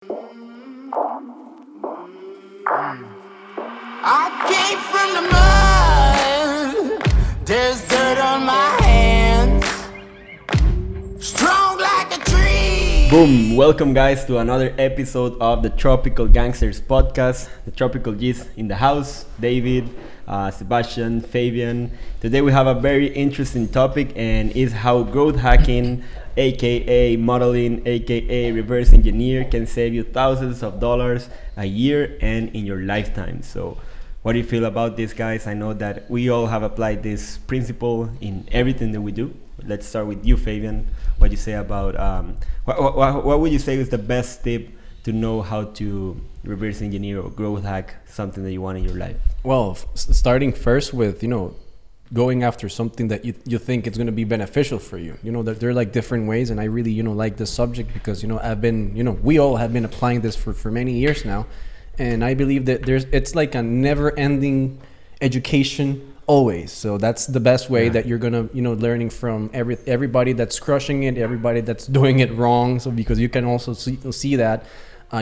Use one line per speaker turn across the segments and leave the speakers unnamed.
I came from the mud. There's dirt on my hands. Strong like a tree.
Boom! Welcome, guys, to another episode of the Tropical Gangsters podcast. The Tropical G's in the house. David, Sebastian, Fabian. Today we have a very interesting topic, and is how growth hacking, aka modeling, aka reverse engineer, can save you thousands of dollars a year and in your lifetime. So, what do you feel about this, guys? I know that we all have applied this principle in everything that we do. Let's start with you, Fabian. What do you say about what would you say is the best tip to know how to reverse engineer or growth hack something that you want in your life?
Well, starting first with, going after something that you think it's going to be beneficial for you. There are like different ways, and I really, like this subject because, I've been, we all have been applying this for many years now. And I believe that it's like a never ending education always. So that's the best way that you're going to, learning from everybody that's crushing it, everybody that's doing it wrong. So because you can also see that.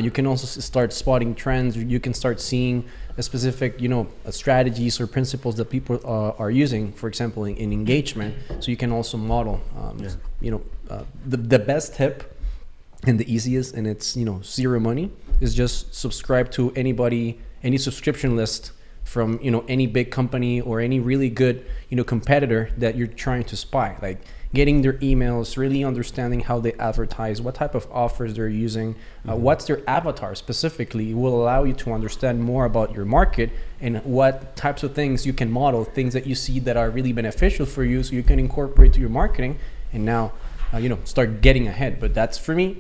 You can also start spotting trends. You can start seeing a specific, strategies or principles that people are using, for example, in engagement. So you can also model, the best tip and the easiest, and it's, zero money, is just subscribe to any subscription list from, any big company or any really good, competitor that you're trying to spy. Like, getting their emails, really understanding how they advertise, what type of offers they're using, what's their avatar specifically, will allow you to understand more about your market and what types of things you can model, things that you see that are really beneficial for you, so you can incorporate to your marketing and now, start getting ahead. But that's, for me,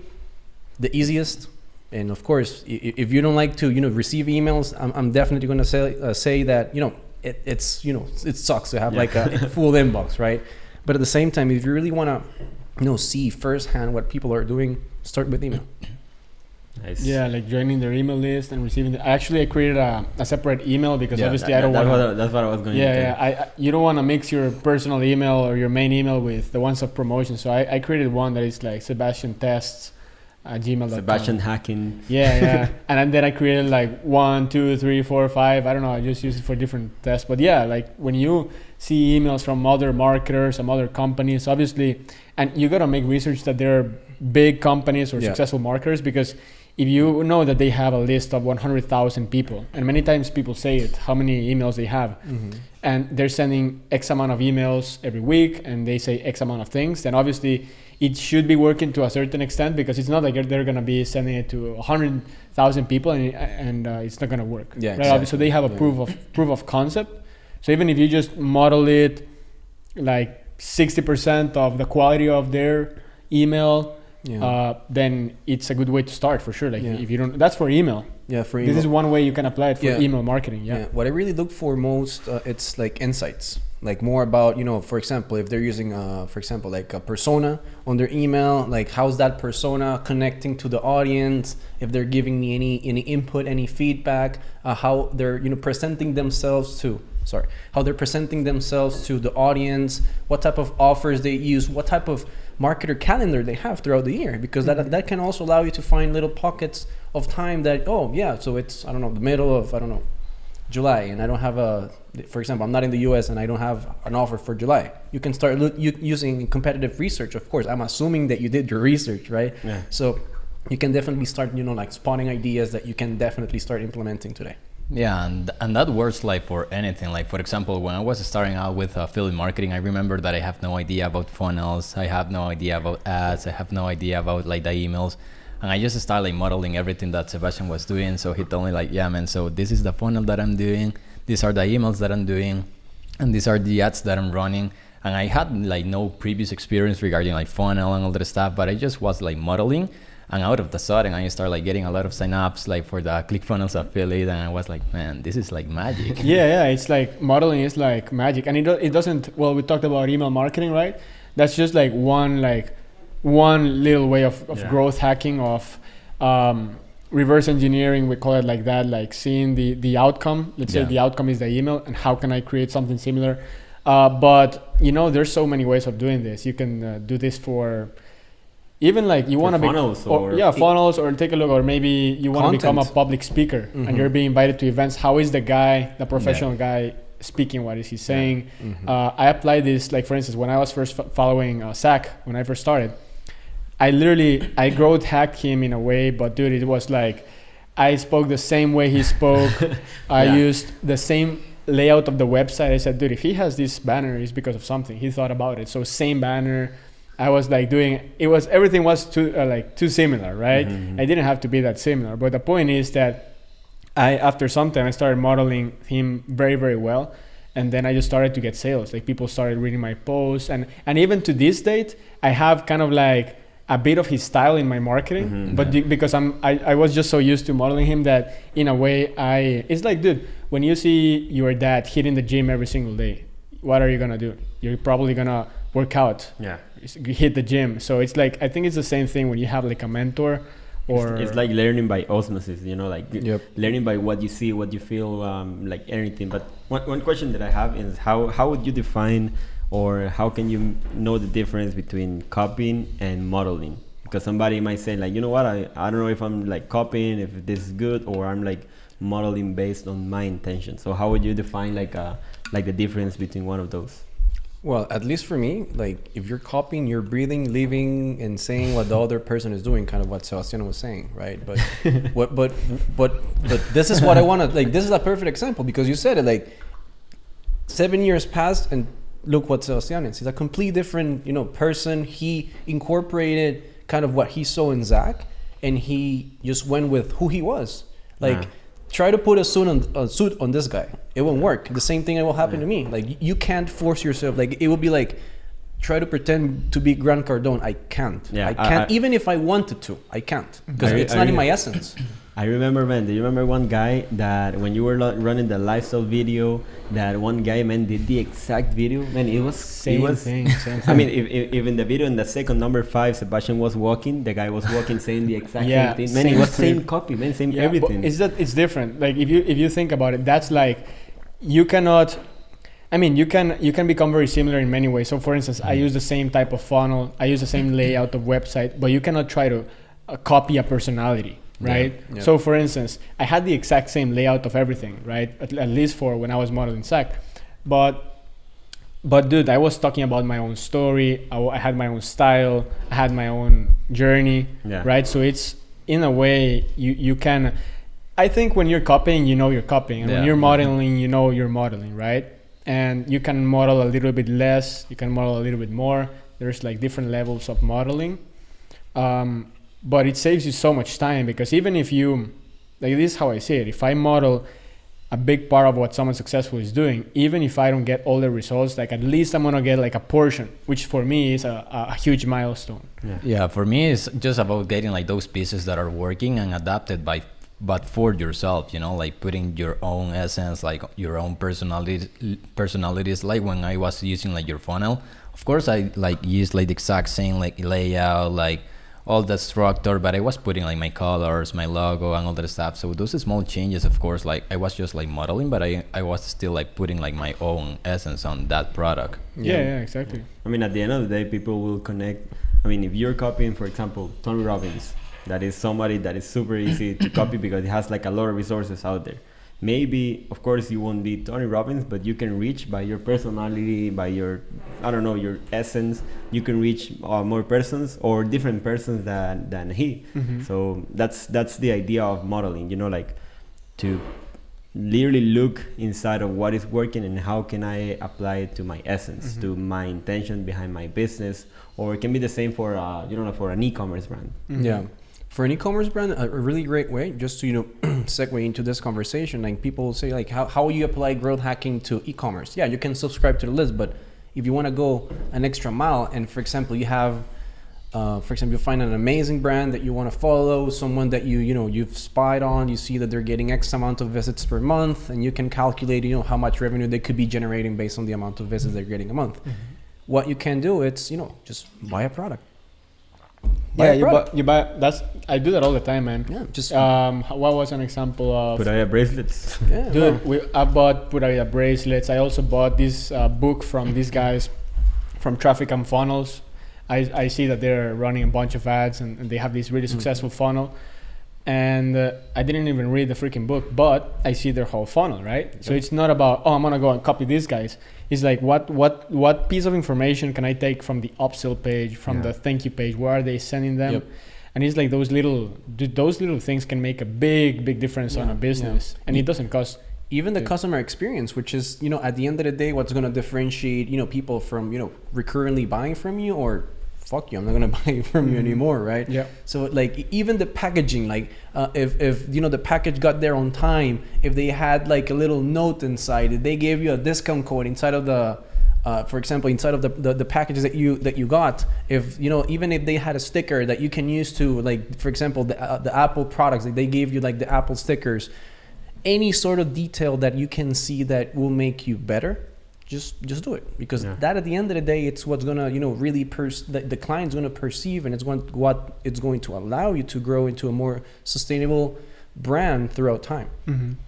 the easiest. And of course, if you don't like to, receive emails, I'm definitely going to say that, it sucks to have like a full inbox, right? But at the same time, if you really want to, see firsthand what people are doing, start with email.
Nice. Yeah, like joining their email list and receiving. I created a separate email because obviously I don't want.
That's what I was going to say.
You don't want to mix your personal email or your main email with the ones of promotion. So I created one that is like Sebastian Tests. Gmail.com.
Sebastian hacking.
Yeah. And then I created like 1, 2, 3, 4, 5. I don't know. I just use it for different tests. But yeah, like when you see emails from other marketers, some other companies, obviously, and you got to make research that they're big companies or successful marketers, because if you know that they have a list of 100,000 people, and many times people say it, how many emails they have, and they're sending X amount of emails every week, and they say X amount of things, then obviously it should be working to a certain extent, because it's not like they're going to be sending it to 100,000 people and it's not going to work.
Yeah,
right?
exactly.
So they have a proof of concept. So even if you just model it like 60% of the quality of their email, then it's a good way to start for sure. Like if you don't, that's for email.
Yeah, for email.
This is one way you can apply it for email marketing. Yeah.
What I really look for most, it's like insights. Like more about, for example, if they're using, for example, like a persona on their email, like how's that persona connecting to the audience? If they're giving me any input, any feedback, how they're, presenting themselves to the audience, what type of offers they use, what type of marketer calendar they have throughout the year, because that can also allow you to find little pockets of time that, so it's, the middle of, July, and I don't have for example, I'm not in the US and I don't have an offer for July. You can start using competitive research, of course. I'm assuming that you did your research, right? Yeah. So you can definitely start, like spotting ideas that you can definitely start implementing today.
Yeah, and that works like for anything. Like, for example, when I was starting out with affiliate marketing, I remember that I have no idea about funnels. I have no idea about ads. I have no idea about like the emails. And I just started like modeling everything that Sebastian was doing. So he told me like, yeah, man, so this is the funnel that I'm doing. These are the emails that I'm doing. And these are the ads that I'm running. And I had like no previous experience regarding like funnel and all that stuff, but I just was like modeling. And out of the sudden, I started like getting a lot of signups like for the ClickFunnels affiliate. And I was like, man, this is like magic.
Yeah. It's like modeling is like magic. And it doesn't, well, we talked about email marketing, right? That's just like one little way of growth hacking, of reverse engineering, we call it like that, like seeing the outcome. Let's say the outcome is the email, and how can I create something similar? But there's so many ways of doing this. You can do this for even like you want to be
funnels or
funnels, or take a look, or maybe you want to become a
Content.
public speaker and you're being invited to events. How is the guy, the professional guy, speaking? What is he saying? I applied this, like for instance, when I was first following Zach, when I first started, I growth hacked him in a way, but dude, it was like I spoke the same way he spoke. I used the same layout of the website. I said, dude, if he has this banner, it's because of something. He thought about it. So same banner. I was like everything was too similar, right? I didn't have to be that similar. But the point is that after some time, I started modeling him very, very well. And then I just started to get sales. Like people started reading my posts. And even to this date, I have kind of like a bit of his style in my marketing. But because I was just so used to modeling him that in a way it's like, dude, when you see your dad hitting the gym every single day, what are you going to do? You're probably going to work out. Yeah. Hit the gym. So it's like, I think it's the same thing when you have like a mentor, or
it's like learning by osmosis, you know, like learning by what you see, what you feel, like anything. But one question that I have is how would you define, or how can you know the difference between copying and modeling? Because somebody might say like, you know what, I don't know if I'm like copying, if this is good, or I'm like modeling based on my intention. So how would you define like the difference between one of those?
Well, at least for me, like if you're copying, you're breathing, living, and saying what the other person is doing, kind of what Sebastian was saying, right? But but this is what I want to, like, this is a perfect example, because you said it, like 7 years passed and look what Sebastian is. He's a completely different, person. He incorporated kind of what he saw in Zach, and he just went with who he was. Like, try to put a suit on this guy. It won't work. The same thing will happen to me. Like, you can't force yourself. Like, it would be like, try to pretend to be Grant Cardone. I can't. I can't. Even if I wanted to, I can't. Because it's not in my essence.
I remember, man, do you remember one guy that when you were running the lifestyle video, that one guy, man, did the exact video? Man, it was
same thing.
I mean, if in the video, in the second number 5, Sebastian was walking, the guy was walking saying the exact same thing. Man, it was same copy, man, same everything.
It's different. Like, if you think about it, that's like, you cannot, I mean, you can become very similar in many ways. So for instance, I use the same type of funnel, I use the same layout of website, but you cannot try to copy a personality. Right. Yeah. So for instance, I had the exact same layout of everything, right? At least for when I was modeling Zach. But dude, I was talking about my own story. I had my own style. I had my own journey. Yeah. Right. So it's, in a way, you can, I think when you're copying, you're copying. And when you're modeling, you're modeling, right? And you can model a little bit less. You can model a little bit more. There's like different levels of modeling. But it saves you so much time, because even if you, like, this is how I see it. If I model a big part of what someone successful is doing, even if I don't get all the results, like, at least I'm gonna get like a portion, which for me is a huge milestone.
Yeah, for me it's just about getting like those pieces that are working and adapted but for yourself, like putting your own essence, like your own personalities. Like when I was using like your funnel, of course I like used like the exact same like layout, like all the structure, but I was putting like my colors, my logo, and all that stuff. So those small changes, of course, like I was just like modeling, but I was still like putting like my own essence on that product.
Yeah, exactly.
I mean, at the end of the day, people will connect. I mean, if you're copying, for example, Tony Robbins, that is somebody that is super easy to copy because he has like a lot of resources out there. Maybe, of course, you won't be Tony Robbins, but you can reach by your personality, by your, I don't know, your essence. You can reach more persons or different persons than he. So that's the idea of modeling, like to literally look inside of what is working and how can I apply it to my essence, to my intention behind my business. Or it can be the same for, for an e-commerce brand.
Yeah. For an e-commerce brand, a really great way, just to segue into this conversation, like people will say like, how you apply growth hacking to e-commerce? Yeah, you can subscribe to the list, but if you want to go an extra mile, and for example, you have, you find an amazing brand that you want to follow, someone that you've spied on, you see that they're getting X amount of visits per month, and you can calculate, how much revenue they could be generating based on the amount of visits they're getting a month. What you can do, it's, just buy a product.
You buy. That's, I do that all the time, man.
Yeah, just
what was an example of
Puraya bracelets?
Yeah,
dude, I bought Puraya bracelets. I also bought this book from these guys from Traffic and Funnels. I see that they're running a bunch of ads and they have this really successful funnel. And I didn't even read the freaking book, but I see their whole funnel, right? So it's not about, oh, I'm gonna go and copy these guys. It's like, what piece of information can I take from the upsell page, from the thank you page? Where are they sending them?
Yep.
And it's like those little things can make a big difference on a business, and it doesn't cost.
Even the customer experience, which is, you know, at the end of the day, what's going to differentiate, you know, people from, you know, recurrently buying from you, or fuck you, I'm not going to buy from you anymore, right?
Yeah.
So like even the packaging, like if you know the package got there on time, if they had like a little note inside, if they gave you a discount code inside of the for example, inside of the packages that you got, if you know, even if they had a sticker that you can use to, like, for example, the Apple products, like they gave you like the Apple stickers, any sort of detail that you can see that will make you better, just do it, because that at the end of the day, it's what's gonna, you know, really the client's gonna perceive, and it's what it's going to allow you to grow into a more sustainable brand throughout time.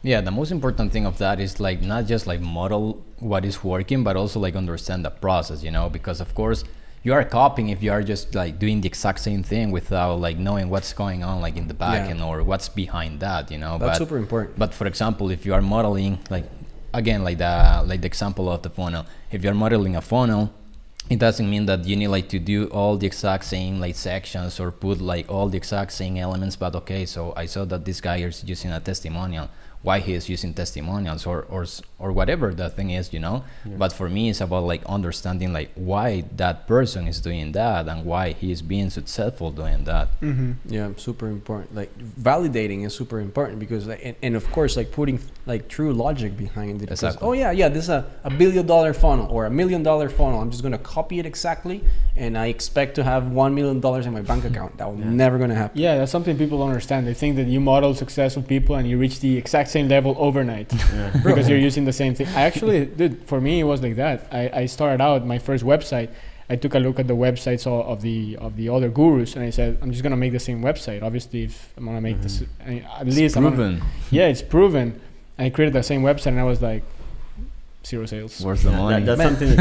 Yeah, the most important thing of that is like not just like model what is working, but also like understand the process, you know, because of course you are copying if you are just like doing the exact same thing without like knowing what's going on like in the back end or what's behind that, you know.
That's super important.
But for example, if you are modeling, like again, like the example of the funnel, if you're modeling a funnel, it doesn't mean that you need like to do all the exact same like sections or put like all the exact same elements. But okay, so I saw that this guy is using a testimonial, why he is using testimonials or whatever the thing is, you know. But for me, it's about like understanding like why that person is doing that and why he is being successful doing that.
Yeah, super important. Like validating is super important, because like, and of course like putting like true logic behind it.
Exactly.
Because, oh yeah, this is a $1 billion funnel or $1 million funnel. I'm just gonna copy it exactly, and I expect to have $1 million in my bank account. That will never gonna happen.
Yeah, that's something people don't understand. They think that you model successful people and you reach the exact same level overnight because you're using the same thing. I actually did. For me, it was like that. I started out my first website. I took a look at the websites of the other gurus, and I said, I'm just gonna make the same website. Obviously, if I'm gonna make this, at least
proven.
It's proven. And I created the same website, and I was like, 0 sales.
Where's the money?
That's something.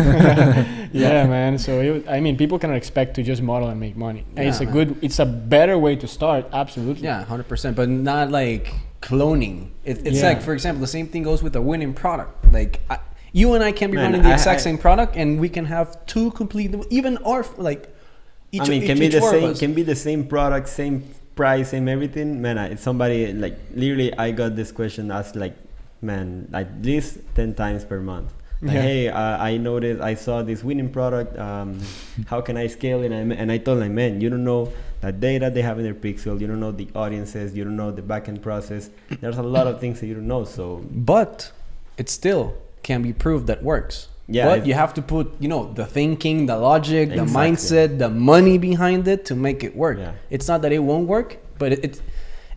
Yeah, man. So I mean, people cannot expect to just model and make money. And it's a better way to start. Absolutely.
Yeah, 100%, but not like cloning. It's like, for example, the same thing goes with a winning product. Like you and I can be running the exact same product, and we can have two complete, even our like. Each,
I mean,
can
be the same product, same price, same everything. Man, it's somebody like literally. I got this question asked like, man, like this 10 times per month. Like, hey, I noticed, I saw this winning product. How can I scale it? And I told them, man, you don't know the data they have in their pixel. You don't know the audiences. You don't know the backend process. There's a lot of things that you don't know. So,
but it still can be proved that works.
Yeah,
but you have to put, you know, the thinking, the logic, the mindset, the money behind it to make it work. Yeah. It's not that it won't work, but it's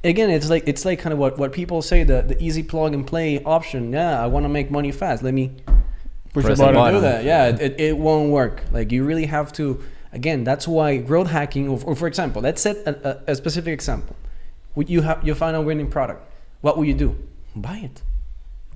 again, it's like kind of what people say, the easy plug and play option. Yeah, I want to make money fast. Let me
push the button.
Do that. Yeah, it won't work. Like you really have to. Again, that's why growth hacking, or for example, let's set a specific example. You find a winning product. What will you do? Buy it.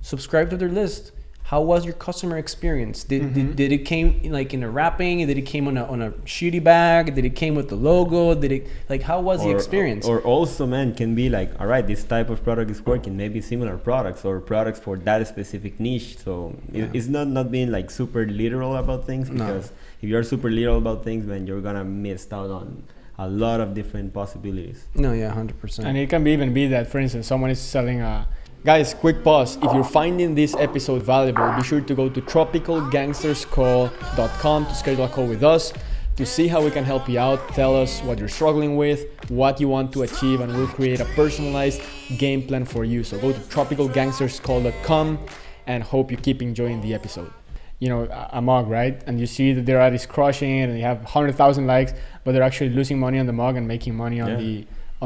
Subscribe to their list. How was your customer experience? Did it came like in a wrapping? Did it came on a shitty bag? Did it came with the logo? Did it like how was the experience?
Or also, man, can be like, all right, this type of product is working. Maybe similar products or products for that specific niche. So it's not being like super literal about things, because if you're super literal about things, man, you're gonna miss out on a lot of different possibilities.
No, yeah, 100%.
And it can even be that, for instance, someone is selling a. Guys, quick pause. If you're finding this episode valuable, be sure to go to tropicalgangsterscall.com to schedule a call with us to see how we can help you out. Tell us what you're struggling with, what you want to achieve, and we'll create a personalized game plan for you. So go to tropicalgangsterscall.com and hope you keep enjoying the episode. You know, a mug, right? And you see that their ad is crushing it and they have 100,000 likes, but they're actually losing money on the mug and making money on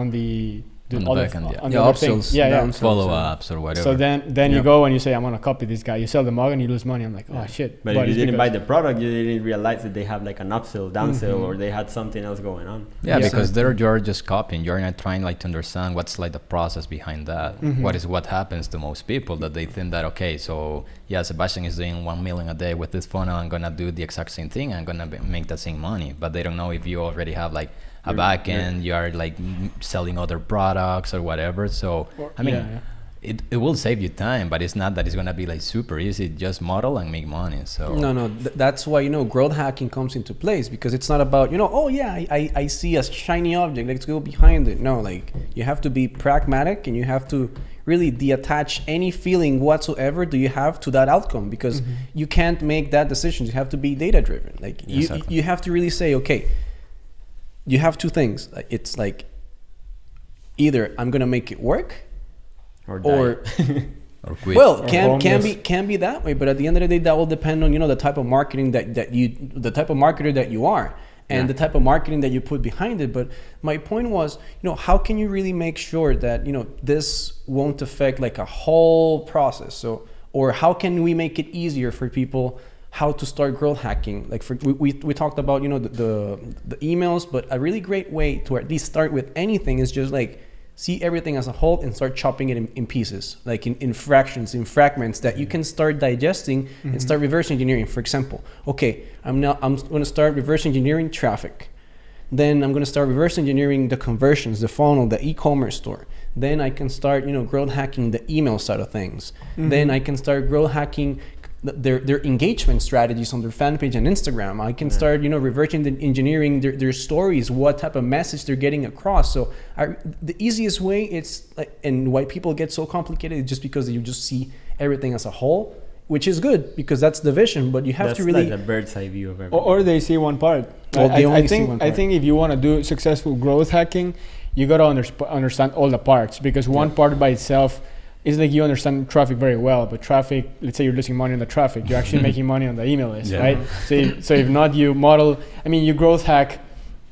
the
On the
other
back end, yeah.
on the
Yeah,
other things.
upsells,
Yeah, yeah.
downsells,
Follow-ups or whatever.
So then you go and you say, I'm gonna copy this guy. You sell the mug and you lose money. I'm like, oh shit.
But if you
it's
didn't buy
because-
the product, you didn't realize that they have like an upsell, downsell, or they had something else going on.
Yeah,
Yeah.
because you're just copying. You're not trying like to understand what's like the process behind that. What happens to most people that they think that okay, so yeah, Sebastian is doing 1 million a day with this funnel. I'm gonna do the exact same thing. I'm gonna make the same money, but they don't know if you already have like a back end. You are like selling other products or whatever. So I mean.
Yeah.
It will save you time, but it's not that it's gonna be like super easy. Just model and make money. So
No, that's why, growth hacking comes into place, because it's not about, oh yeah, I see a shiny object, let's go behind it. No, like you have to be pragmatic, and you have to really detach any feeling whatsoever do you have to that outcome, because you can't make that decision. You have to be data driven. Like
Exactly.
you have to really say, okay, you have two things. It's like either I'm gonna make it work,
Or
or
or quit.
well,
Or
can be that way, but at the end of the day, that will depend on the type of marketing the type of marketer that you are, and the type of marketing that you put behind it. But my point was, how can you really make sure that this won't affect like a whole process? So, or how can we make it easier for people how to start growth hacking? Like we talked about the emails, but a really great way to at least start with anything is just like see everything as a whole and start chopping it in pieces, like in fractions, in fragments that you can start digesting and start reverse engineering. For example, okay, I'm going to start reverse engineering traffic. Then I'm going to start reverse engineering the conversions, the funnel, the e-commerce store. Then I can start, growth hacking the email side of things. Then I can start growth hacking their engagement strategies on their fan page and Instagram. I can start, reverse engineering their stories, what type of message they're getting across. So the easiest way, it's like, and why people get so complicated is just because you just see everything as a whole, which is good because that's the vision. But you have
That's
to really
like a bird's eye view of everything.
or they see one part.
Well, they only see one
I
part.
think if you want to do successful growth hacking, you got to understand all the parts, because one part by itself is like you understand traffic very well, but traffic, let's say you're losing money on the traffic, you're actually making money on the email list, right? So if not, you model, you growth hack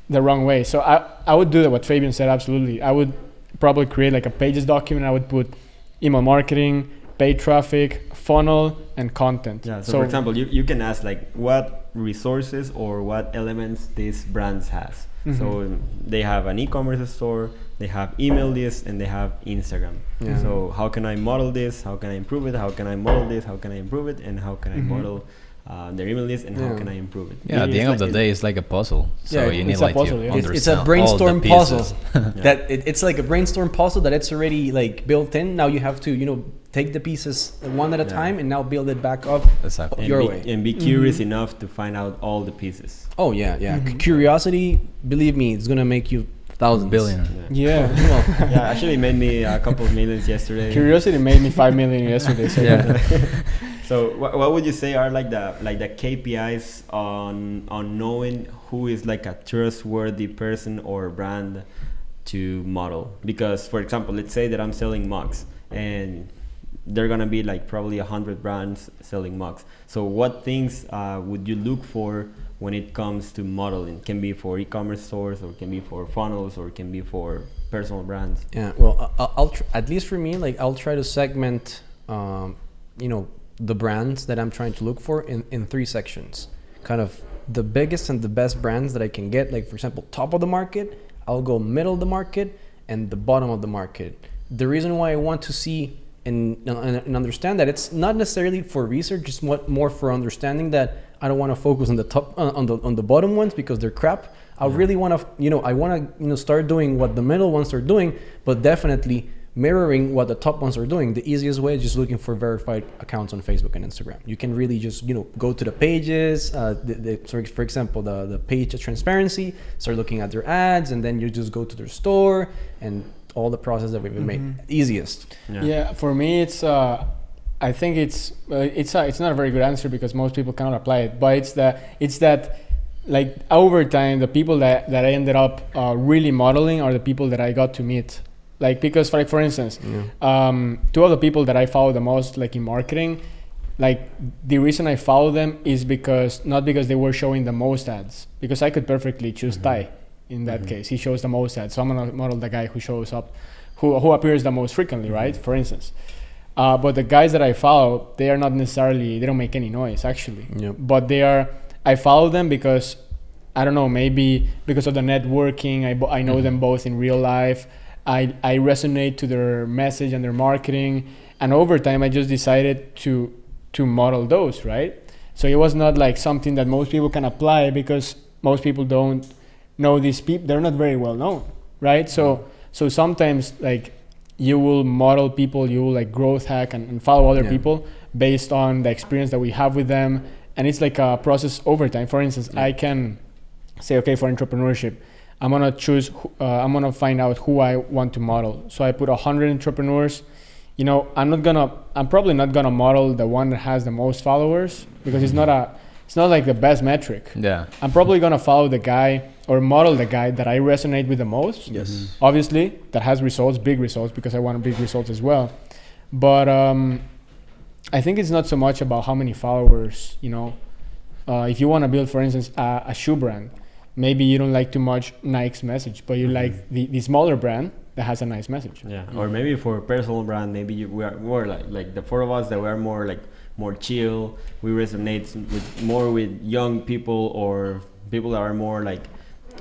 the wrong way. So I would do what Fabian said, absolutely. I would probably create like a pages document. I would put email marketing, paid traffic, funnel, and content.
Yeah. So for example, you can ask like what resources or what elements this brand has. So they have an e-commerce store, they have email lists, and they have Instagram.
Yeah.
So how can I model this? How can I improve it? How can I model this? How can I improve it? And how can I model their email list? And how can I improve it?
Yeah, at the end of the day, it's like a puzzle. So
Yeah,
you need
it's a
like
puzzle,
to
yeah.
understand
it's a
all
brainstorm
the
puzzle
pieces.
that it's like a brainstorm puzzle that it's already like built in. Now you have to take the pieces one at a time and now build it back up
Exactly.
your way.
And be curious enough to find out all the pieces.
Oh yeah. Curiosity, believe me, it's gonna make you thousands.
Billionaire.
Yeah.
Yeah, actually made me a couple of millions yesterday.
Curiosity made me 5 million yesterday. So
So what would you say are like the KPIs on knowing who is like a trustworthy person or brand to model? Because for example, let's say that I'm selling mugs and there are gonna be like probably 100 brands selling mugs. So what things would you look for when it comes to modeling? Can be for e-commerce stores, or can be for funnels, or can be for personal brands.
Yeah. Well, I'll at least for me, like I'll try to segment, the brands that I'm trying to look for in 3 sections. Kind of the biggest and the best brands that I can get. Like for example, top of the market, I'll go middle of the market, and the bottom of the market. The reason why I want to see and understand that it's not necessarily for research, it's more for understanding that I don't want to focus on the top on the bottom ones because they're crap. I really want to I want to start doing what the middle ones are doing, but definitely mirroring what the top ones are doing. The easiest way is just looking for verified accounts on Facebook and Instagram. You can really just go to the pages, for example the page of transparency, start looking at their ads, and then you just go to their store and all the process that we've made easiest.
Yeah, for me it's I think it's not a very good answer because most people cannot apply it, but it's that like over time the people that I ended up really modeling are the people that I got to meet. Like because for instance, 2 of the people that I follow the most like in marketing, like the reason I follow them is not because they were showing the most ads, because I could perfectly choose Ty. In that case, he shows the most ads, so I'm gonna model the guy who shows up, who appears the most frequently, right? For instance. But the guys that I follow, they are not necessarily, they don't make any noise actually.
Yep.
But I follow them because, I don't know, maybe because of the networking. I know them both in real life. I resonate to their message and their marketing. And over time, I just decided to model those, right? So it was not like something that most people can apply because most people don't know these people. They're not very well known, right? So sometimes like you will model people, you will like growth hack and follow other people based on the experience that we have with them. And it's like a process over time. For instance, I can say, okay, for entrepreneurship, I'm gonna choose, I'm gonna find out who I want to model. So I put 100 entrepreneurs. You know, I'm probably not gonna model the one that has the most followers because it's not like the best metric.
Yeah.
I'm probably gonna follow the guy or model the guy that I resonate with the most.
Yes.
Obviously, that has results, big results, because I want big results as well. But I think it's not so much about how many followers, you know. If you want to build, for instance, a shoe brand, maybe you don't like too much Nike's message, but you like the smaller brand that has a nice message.
Yeah, or maybe for a personal brand, maybe we are more like the four of us that we are more chill. We resonate with young people or people that are more like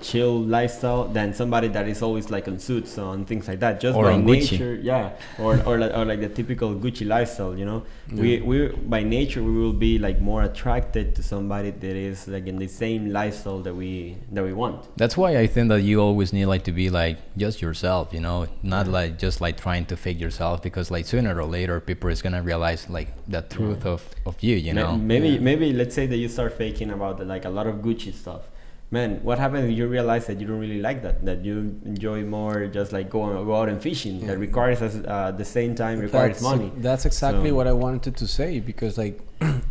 chill lifestyle than somebody that is always like on suits and things like that. Just
or
by
on
nature,
Gucci.
yeah, or like the typical Gucci lifestyle. You know, we by nature we will be like more attracted to somebody that is like in the same lifestyle that we want.
That's why I think that you always need like to be like just yourself, you know, not like just like trying to fake yourself, because like sooner or later people is gonna realize like the truth of you, you know.
Maybe let's say that you start faking about like a lot of Gucci stuff. Man, what happens if you realize that you don't really like that you enjoy more just like go out and fishing that requires the same time requires money.
That's exactly what I wanted to say, because like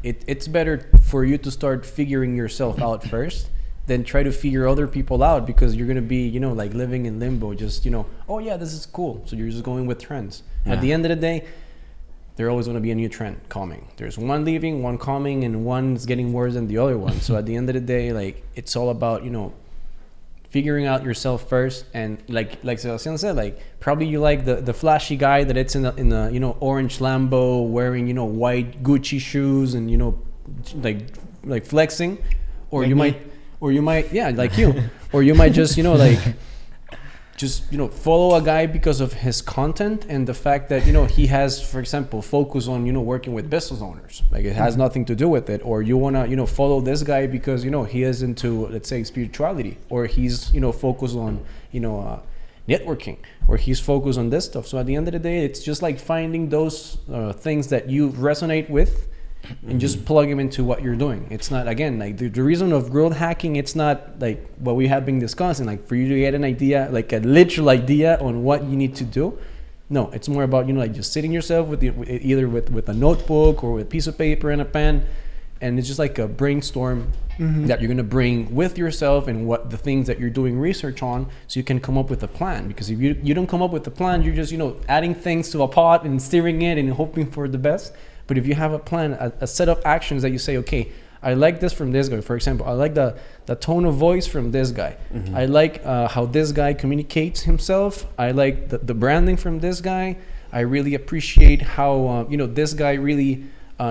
it's better for you to start figuring yourself out first than try to figure other people out, because you're gonna be, you know, like living in limbo, just, you know, oh yeah, this is cool, so you're just going with trends. At the end of the day, there's always going to be a new trend coming. There's one leaving, one coming, and one's getting worse than the other one. So at the end of the day, like, it's all about, you know, figuring out yourself first. And like Sebastian said, like, probably you like the flashy guy that it's in the you know, orange Lambo wearing, you know, white Gucci shoes and, you know, like flexing, or like you might yeah, like you, or you might just, you know, like just, you know, follow a guy because of his content and the fact that, you know, he has, for example, focus on, you know, working with business owners. Like, it has nothing to do with it. Or you want to, you know, follow this guy because, you know, he is into, let's say, spirituality, or he's, you know, focused on, you know, networking, or he's focused on this stuff. So at the end of the day, it's just like finding those things that you resonate with and just plug them into what you're doing. It's not, again, like the reason of growth hacking, it's not like what we have been discussing, like for you to get an idea, like a literal idea on what you need to do. No, it's more about, you know, like just sitting yourself with either with a notebook or with a piece of paper and a pen, and it's just like a brainstorm that you're going to bring with yourself and what the things that you're doing research on, so you can come up with a plan. Because if you don't come up with a plan, you're just, you know, adding things to a pot and stirring it and hoping for the best. But if you have a plan, a set of actions that you say, okay, I like this from this guy. For example, I like the tone of voice from this guy. I like how this guy communicates himself. I like the branding from this guy. I really appreciate how, you know, this guy really,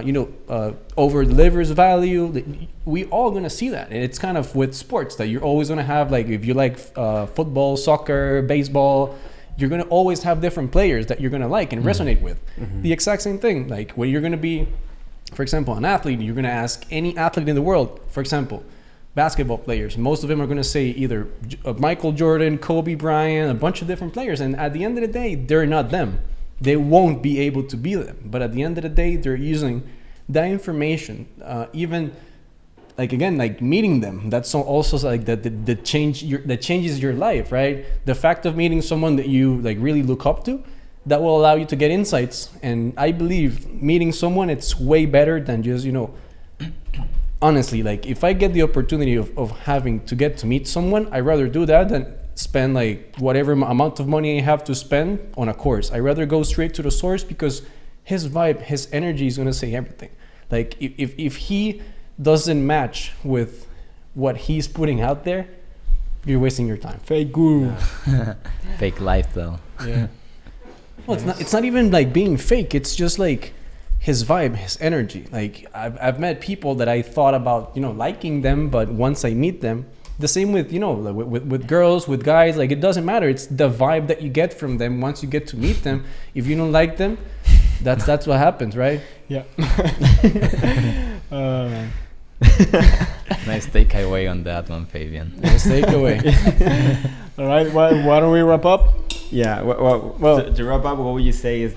you know, over delivers value. We all gonna see that. And it's kind of with sports that you're always gonna have, like, if you like football, soccer, baseball, you're going to always have different players that you're going to like and resonate with. The exact same thing. Like, when you're going to be, for example, an athlete, you're going to ask any athlete in the world, for example, basketball players. Most of them are going to say either Michael Jordan, Kobe Bryant, a bunch of different players. And at the end of the day, they're not them. They won't be able to be them. But at the end of the day, they're using that information, even like, again, like meeting them, that's also like the change that changes your life, right? The fact of meeting someone that you like really look up to, that will allow you to get insights. And I believe meeting someone, it's way better than just, you know, honestly, like, if I get the opportunity of having to get to meet someone, I'd rather do that than spend like whatever amount of money I have to spend on a course. I'd rather go straight to the source, because his vibe, his energy is going to say everything. Like, if he doesn't match with what he's putting out there, you're wasting your time.
Fake guru.
Fake life though.
Yeah.
Well, it's not even like being fake. It's just like his vibe, his energy. Like I've met people that I thought about, liking them, but once I meet them, the same with, like with girls, with guys, like it doesn't matter. It's the vibe that you get from them once you get to meet them. If you don't like them, that's what happens, right?
Yeah. Man.
Nice takeaway on that one, Fabian.
Nice takeaway.
All right. Why don't we wrap up?
Yeah. Well, to wrap up, what would you say is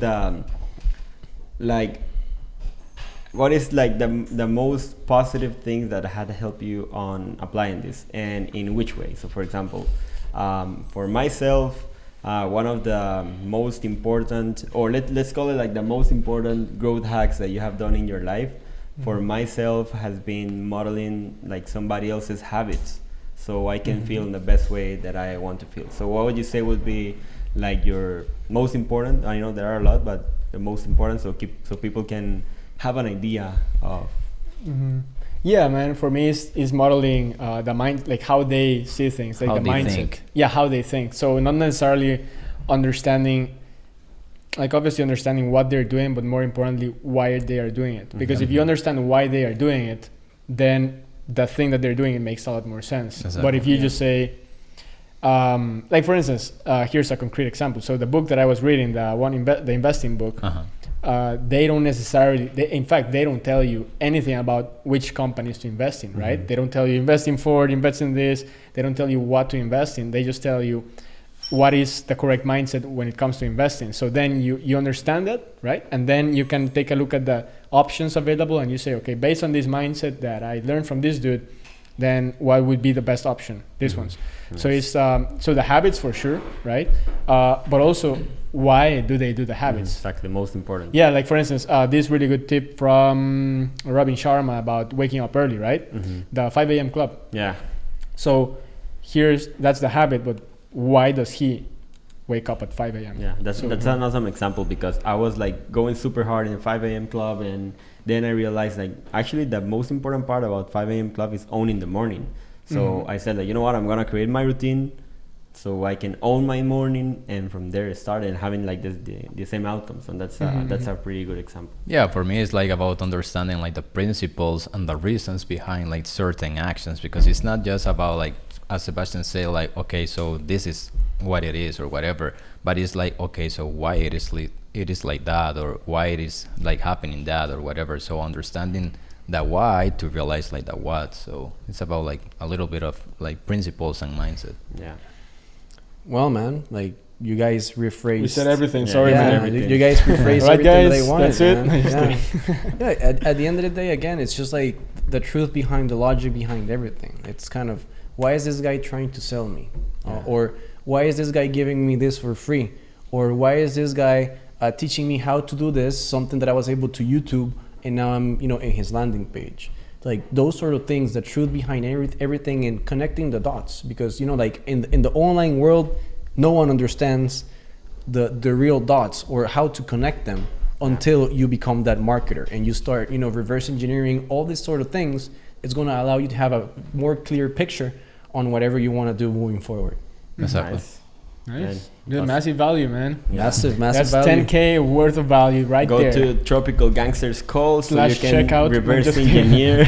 what is like the most positive things that had helped you on applying this, and in which way? So, for example, for myself, one of the most important, or let's call it like the most important growth hacks that you have done in your life, for myself, has been modeling like somebody else's habits, so I can feel in the best way that I want to feel. So, what would you say would be like your most important? I know there are a lot, but the most important, so people can have an idea of.
Yeah, man. For me, is modeling the mind, like how they see things, like
How
the
they
mindset.
think.
Yeah, how they think. So not necessarily understanding, like obviously understanding what they're doing, but more importantly, why they are doing it. Because if you understand why they are doing it, then the thing that they're doing, it makes a lot more sense.
Exactly.
But if you just say, like for instance, here's a concrete example. So the book that I was reading, the investing book. They don't necessarily, in fact, they don't tell you anything about which companies to invest in, right? They don't tell you invest in Ford, invest in this. They don't tell you what to invest in. They just tell you what is the correct mindset when it comes to investing. So then you understand that, right? And then you can take a look at the options available and you say, okay, based on this mindset that I learned from this dude, then what would be the best option? These ones.
Nice.
So it's so the habits for sure, right? But also, why do they do the habits?
Exactly, most important.
Yeah, like for instance, this really good tip from Robin Sharma about waking up early, right? The 5 a.m. club.
Yeah.
So that's the habit, but why does he wake up at 5 a.m.?
Yeah, that's an awesome example, because I was like going super hard in the 5 a.m. club, and then I realized like actually the most important part about 5 a.m. club is owning the morning. So I said like, you know what, I'm gonna create my routine so I can own my morning, and from there start and having like the same outcomes. And that's a pretty good example.
Yeah, for me it's like about understanding like the principles and the reasons behind like certain actions, because it's not just about like, as Sebastian said, like, okay, so this is what it is or whatever, but it's like, okay, so why it is like that, or why it is like happening that or whatever. So understanding the why to realize like the what. So it's about like a little bit of like principles and mindset.
Yeah.
Well, man, like you guys rephrased.
We said everything.
Yeah.
Sorry,
Yeah,
man.
you guys rephrased
All right,
everything
guys,
that I wanted.
that's it.
Man.
Just
Yeah. Yeah, at the end of the day, again, it's just like the truth behind the logic behind everything. It's kind of, why is this guy trying to sell me? Or why is this guy giving me this for free? Or why is this guy teaching me how to do this, something that I was able to YouTube, and now I'm, in his landing page. Like those sort of things, the truth behind everything, and connecting the dots. Because, like in the online world, no one understands the real dots or how to connect them until you become that marketer and you start, reverse engineering all these sort of things. It's going to allow you to have a more clear picture on whatever you want to do moving forward.
Exactly.
Nice.
Nice. Good, massive value, man.
Massive
That's
value.
10K worth of value right
Go
there.
to Tropical Gangsters call so you
/
can
checkout.
reverse
Just kidding.
engineer.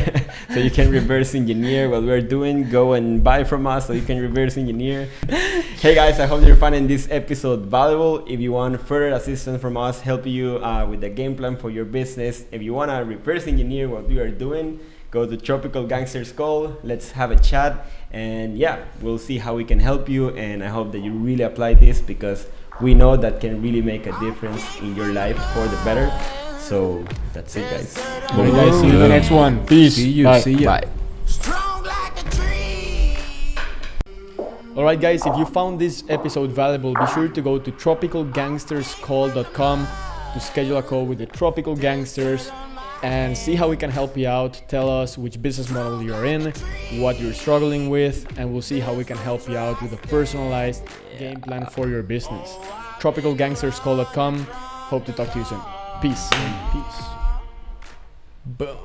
So you can reverse engineer what we're doing. Go and buy from us so you can reverse engineer. Hey guys, I hope you're finding this episode valuable. If you want further assistance from us, help you with the game plan for your business. If you want to reverse engineer what we are doing, go to Tropical Gangsters call. Let's have a chat. And yeah, we'll see how we can help you. And I hope that you really apply this, because we know that can really make a difference in your life for the better. So that's it, guys.
All right, guys. See you in the next one. Peace.
See you.
Bye.
See you.
Bye.
Strong like a tree.
All right, guys. If you found this episode valuable, be sure to go to tropicalgangsterscall.com to schedule a call with the Tropical Gangsters and see how we can help you out. Tell us which business model you're in, what you're struggling with, and we'll see how we can help you out with a personalized game plan for your business. tropicalgangsterscall.com. Hope to talk to you soon. Peace.
Boom.